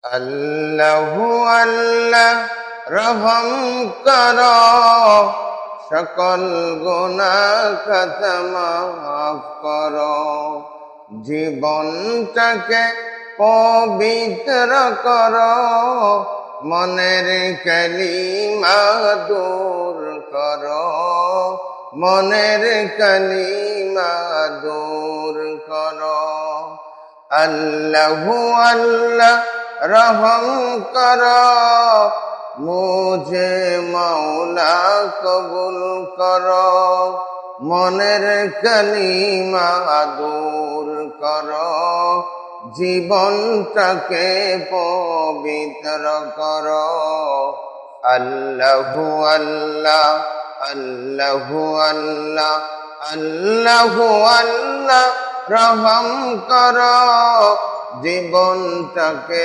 আল্লাহু আল্লাহ রহম করো, সকল গুনাহ খাতা মাফ করো, জীবনটাকে পবিত্র করো, মনের কালিমা দূর করো, মনের কালিমা দূর করো। আল্লাহু আল্লাহ रहम करो, मुझे मौला कबूल करो, মনের কালিমা দূর করো, জীবনটাকে পবিত্র করো। আল্লাহু আল্লাহ আল্লাহু আল্লাহ আল্লাহু আল্লাহ রহম করো, জীবনটাকে